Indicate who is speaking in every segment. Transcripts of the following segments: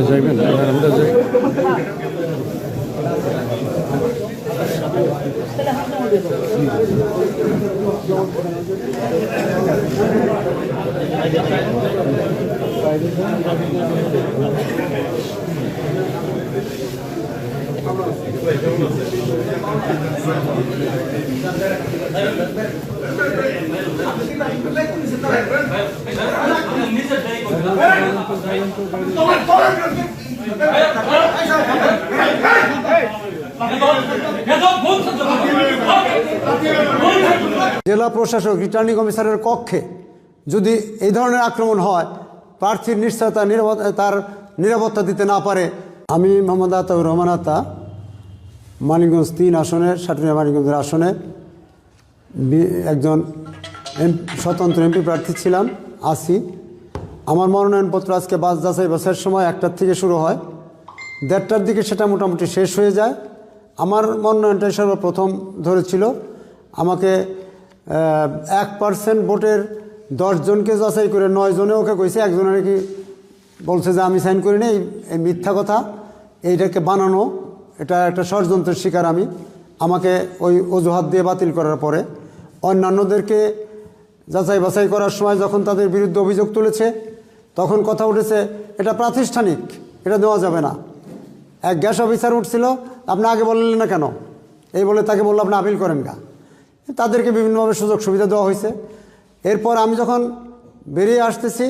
Speaker 1: যাইবেন আমরা যাই।
Speaker 2: জেলা প্রশাসক রিটার্নিং অফিসারের কক্ষে যদি এই ধরনের আক্রমণ হয়, প্রার্থীর নিশ্চয়তা তার নিরাপত্তা দিতে না পারে, আমি মোহাম্মদ আতাউর রহমান আতা মানিকগঞ্জ 3 আসনের সাটুরিয়া মানিকগঞ্জের আসনে একজন স্বতন্ত্র এমপি প্রার্থী ছিলাম, আছি। আমার মনোনয়নপত্র আজকে বাস যাচাই বাছাইয়ের সময় 1টার থেকে শুরু হয়, 1:30টার দিকে সেটা মোটামুটি শেষ হয়ে যায়। আমার মনোনয়নটাই সর্বপ্রথম ধরেছিল। আমাকে 1% ভোটের 10 জনকে যাচাই করে 9 জনে ওকে কইছে, একজনের কি বলছে যে আমি সাইন করি নাই, এই মিথ্যা কথা, এইটাকে বানানো, এটা একটা ষড়যন্ত্রের শিকার আমি। আমাকে ওই অজুহাত দিয়ে বাতিল করার পরে অন্যান্যদেরকে যাচাই বাছাই করার সময় যখন তাদের বিরুদ্ধে অভিযোগ তুলেছে, তখন কথা উঠেছে এটা প্রাতিষ্ঠানিক, এটা দেওয়া যাবে না। এক গ্যাস অফিসার উঠছিল, আপনি আগে বললেন না কেন, এই বলে তাকে বললো আপনি আপিল করেন গা। তাদেরকে বিভিন্নভাবে সুযোগ সুবিধা দেওয়া হয়েছে। এরপর আমি যখন বেরিয়ে আসতেছি,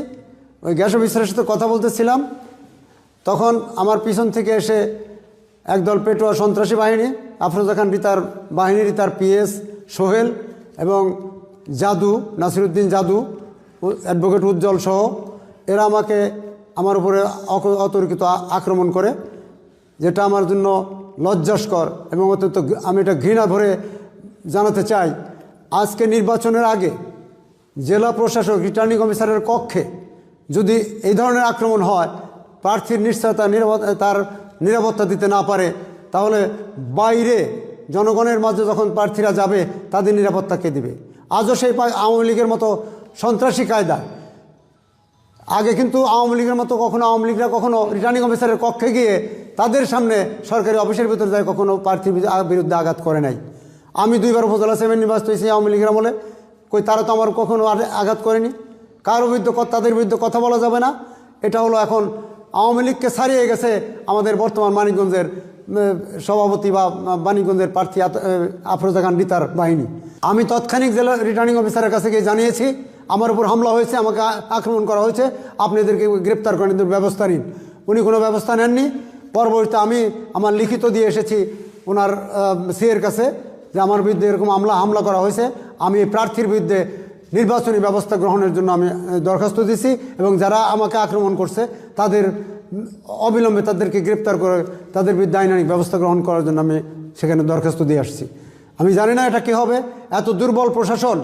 Speaker 2: ওই গ্যাস অফিসারের সাথে কথা বলতেছিলাম, তখন আমার পিছন থেকে এসে একদল পেটোয়া সন্ত্রাসী বাহিনী, আফরোজা খান রিতার বাহিনী, রিতার পিএস সোহেল এবং জাদু, নাসিরুদ্দিন জাদু, অ্যাডভোকেট উজ্জ্বল সহ, এরা আমাকে আমার উপরে অতর্কিত আক্রমণ করে, যেটা আমার জন্য লজ্জাস্কর এবং অত্যন্ত আমি এটা ঘৃণা ভরে জানাতে চাই। আজকে নির্বাচনের আগে জেলা প্রশাসক রিটার্নিং অফিসারের কক্ষে যদি এই ধরনের আক্রমণ হয়, প্রার্থীর নিশ্চয়তা তার নিরাপত্তা দিতে না পারে, তাহলে বাইরে জনগণের মাঝে যখন প্রার্থীরা যাবে তাদের নিরাপত্তা কে দিবে? আজও সেই আওয়ামী লীগের মতো সন্ত্রাসী কায়দা। আগে কিন্তু আওয়ামী লীগের মতো কখনো আওয়ামী লীগরা কখনো রিটার্নিং অফিসারের কক্ষে গিয়ে তাদের সামনে সরকারি অফিসের ভিতরে যায় কখনো প্রার্থীর বিরুদ্ধে আঘাত করে নাই। আমি 2বার উপজেলা চেয়ারম্যান নির্বাচিত হয়েছি আওয়ামী লীগের আমলে, কই তারা তো আমার কখনো আঘাত করেনি। কারোর বিরুদ্ধে তাদের বিরুদ্ধে কথা বলা যাবে না। এটা হলো এখন আওয়ামী লীগকে ছাড়িয়ে গেছে আমাদের বর্তমান মানিকগঞ্জের সভাপতি বা মানিকগঞ্জের প্রার্থী আফরোজা খান রিতার বাহিনী। আমি তৎক্ষণিক জেলা রিটার্নিং অফিসারের কাছে গিয়ে জানিয়েছি আমার উপর হামলা হয়েছে, আমাকে আক্রমণ করা হয়েছে, আপনি এদেরকে গ্রেপ্তার করেন, এদের ব্যবস্থা নিন। উনি কোনো ব্যবস্থা নেননি। পরবর্তীতে আমি আমার লিখিত দিয়ে এসেছি ওনার সিএর কাছে যে আমার বিরুদ্ধে এরকম হামলা করা হয়েছে, আমি প্রার্থীর বিরুদ্ধে নির্বাচনী ব্যবস্থা গ্রহণের জন্য আমি দরখাস্ত দিয়েছি এবং যারা আমাকে আক্রমণ করছে তাদের অবিলম্বে তাদেরকে গ্রেপ্তার করে তাদের বিরুদ্ধে আইনানিক ব্যবস্থা গ্রহণ করার জন্য আমি সেখানে দরখাস্ত দিয়ে আসছি। আমি জানি না এটা কী হবে। এত দুর্বল প্রশাসন,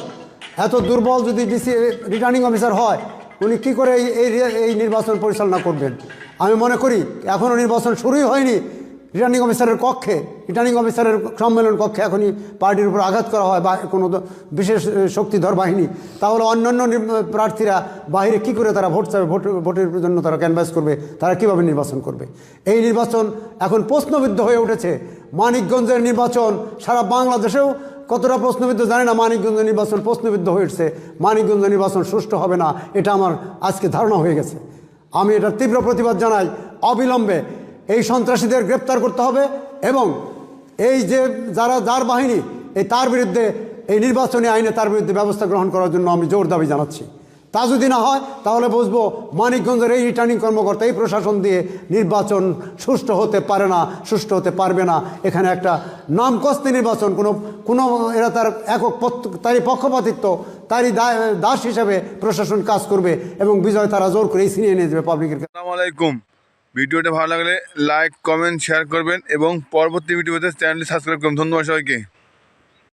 Speaker 2: এত দুর্বল যদি ডিসি রিটার্নিং অফিসার হয়, উনি কী করে এই নির্বাচন পরিচালনা করবেন? আমি মনে করি এখনও নির্বাচন শুরুই হয়নি। রিটার্নিং অফিসারের কক্ষে, রিটার্নিং অফিসারের সম্মেলন কক্ষে এখনই পার্টির উপর আঘাত করা হয় বা কোনো বিশেষ শক্তিধর বাহিনী, তাহলে অন্যান্য প্রার্থীরা বাইরে কি করে তারা ভোট চাবে, ভোটের জন্য তারা ক্যানভাস করবে, তারা কীভাবে নির্বাচন করবে? এই নির্বাচন এখন প্রশ্নবিদ্ধ হয়ে উঠেছে। মানিকগঞ্জের নির্বাচন সারা বাংলাদেশেও কতটা প্রশ্নবিদ্ধ জানি না, মানিকগঞ্জের নির্বাচন প্রশ্নবিদ্ধ হয়ে উঠছে। মানিকগঞ্জের নির্বাচন সুষ্ঠু হবে না, এটা আমার আজকে ধারণা হয়ে গেছে। আমি এটার তীব্র প্রতিবাদ জানাই। অবিলম্বে এই সন্ত্রাসীদের গ্রেপ্তার করতে হবে এবং এই যে যার বাহিনী তার বিরুদ্ধে এই নির্বাচনী আইনে তার বিরুদ্ধে ব্যবস্থা গ্রহণ করার জন্য আমি জোর দাবি জানাচ্ছি। তা যদি না হয় তাহলে বুঝবো মানিকগঞ্জের এই রিটার্নিং কর্মকর্তা, এই প্রশাসন দিয়ে নির্বাচন সুষ্ঠু হতে পারে না, সুষ্ঠু হতে পারবে না। এখানে একটা নামকস্তি নির্বাচন, কোনো এরা তার তারই পক্ষপাতিত্ব, তারই দাস হিসেবে প্রশাসন কাজ করবে এবং বিজয় তারা জোর করে ছিনিয়ে নিয়ে যাবে পাবলিকের।
Speaker 3: আসসালামু আলাইকুম। ভিডিওটা ভালো লাগলে লাইক, কমেন্ট, শেয়ার করবেন এবং পরবর্তী ভিডিওতে চ্যানেলটি সাবস্ক্রাইব করুন। ধন্যবাদ সবাইকে।